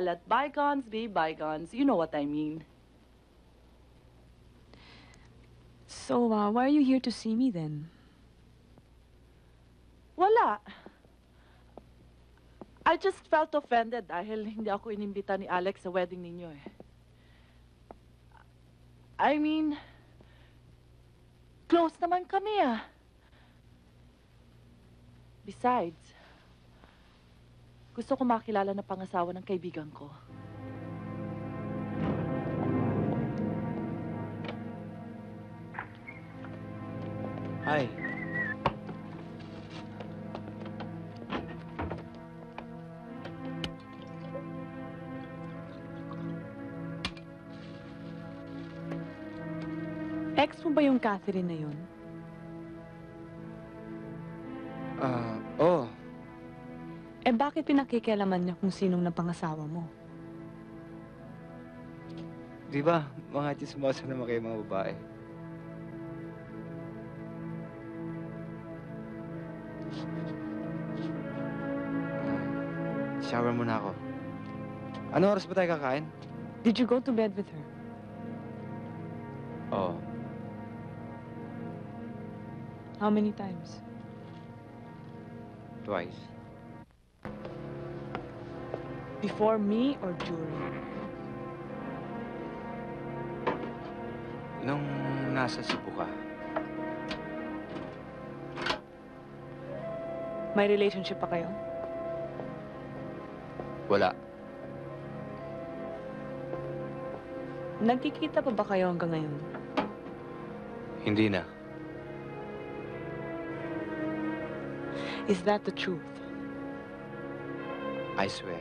Let bygones be bygones. You know what I mean. So, why are you here to see me then? Wala. I just felt offended dahil hindi ako inimbita ni Alex sa wedding ninyo eh. I mean, close naman kami ah. Besides, gusto ko makilala na pangasawa ng kaibigan ko. Hi. Ex mo ba yung Catherine na yun? Oo. Eh bakit pinakikialaman niya kung sinong napangasawa mo? Di ba, mga chismoso naman kayo mga babae. Shower muna ako. Ano oras ba tayo kakain? Did you go to bed with her? Oo. How many times? Twice. Before me or during? Nung nasa Cebu ka, May relationship pa kayo? wala. Nagkikita pa ba kayo hanggang ngayon? Hindi na. Is that the truth? I swear.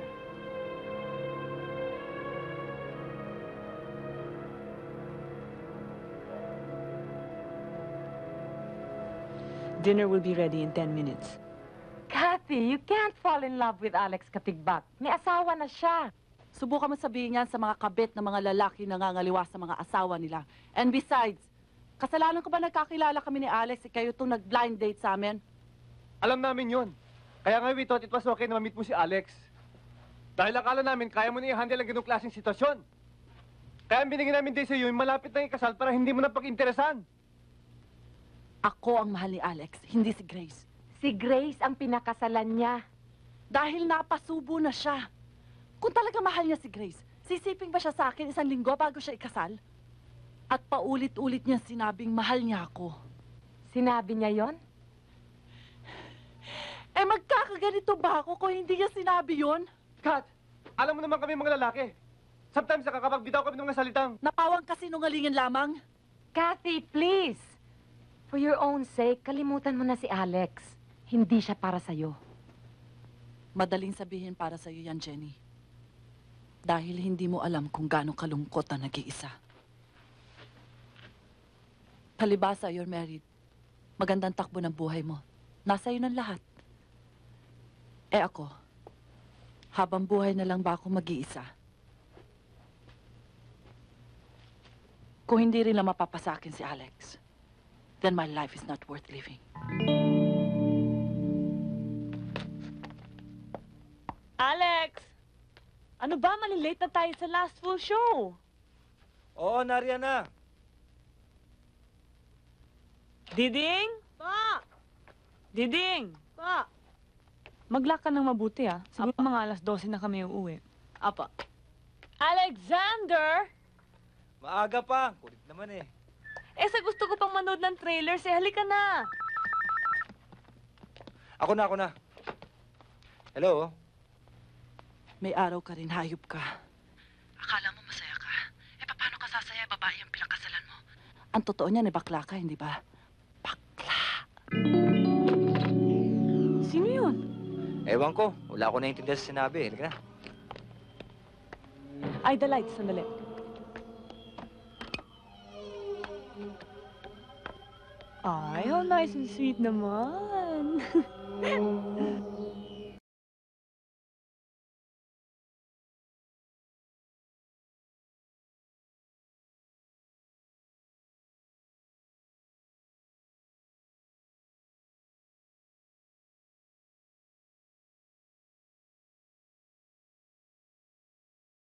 Dinner will be ready in 10 minutes. Kathy, you can't fall in love with Alex Katigbak. May asawa na siya. Subukan mo sabihin yan sa mga kabit ng mga lalaki na nangangaliwa sa mga asawa nila. And besides, kasalanan ko ba nagkakilala kami ni Alex, kayo itong nag-blind date sa amin? Alam namin yun. Kaya nga we thought it was okay na ma-meet mo si Alex. Dahil akala namin kaya mo na i-handle ang ganung klaseng sitwasyon. Kaya binigyan namin din sa iyo yung malapit na ikasal para hindi mo na pag-interesan. Ako ang mahal ni Alex, hindi si Grace. Si Grace ang pinakasalan niya. Dahil napasubo na siya. Kung talaga mahal niya si Grace, sisiping ba siya sa akin 1 linggo bago siya ikasal? At paulit-ulit niya sinabing mahal niya ako. Sinabi niya yon? Eh magkakaganito ba ako kung hindi niya sinabi yon? Kat, alam mo naman kami mga lalaki. Sometimes nakakapagbitaw kami ng mga salitang, Napawang kasi nungalingan lamang. Kathy, please. For your own sake, kalimutan mo na si Alex. Hindi siya para sa'yo. Madaling sabihin para sa'yo yan, Jenny. Dahil hindi mo alam kung gaano kalungkot ang nag-iisa. Palibasa, you're married. Magandang takbo ng buhay mo. Nasa iyo ng lahat. Eh ako, habang buhay na lang ba ako mag-iisa? Kung hindi rin lang mapapasakin si Alex, then my life is not worth living. Alex! Ano ba? Malilate na tayo sa last full show. Oo, nariyan na. Diding? Pa! Diding? Pa! Mag-lock ka ng mabuti, ah. Siguro mga alas 12 na kami uuwi. Apa? Alexander! Maaga pa. Kulit naman eh. Eh, sa gusto ko pang manood ng trailers, eh, halika na. Ako na. Hello? May araw ka rin, hayop ka. Akala mo masaya ka. Eh, paano ka sasaya, babae ang pinakasalan mo? Ang totoo niyan, eh, bakla ka, hindi ba? Bakla. Sino yun? Ewan ko. Wala ko naiintindihan sa sinabi. Halika na. Ay, the lights, sandali. Ay, how nice and sweet naman.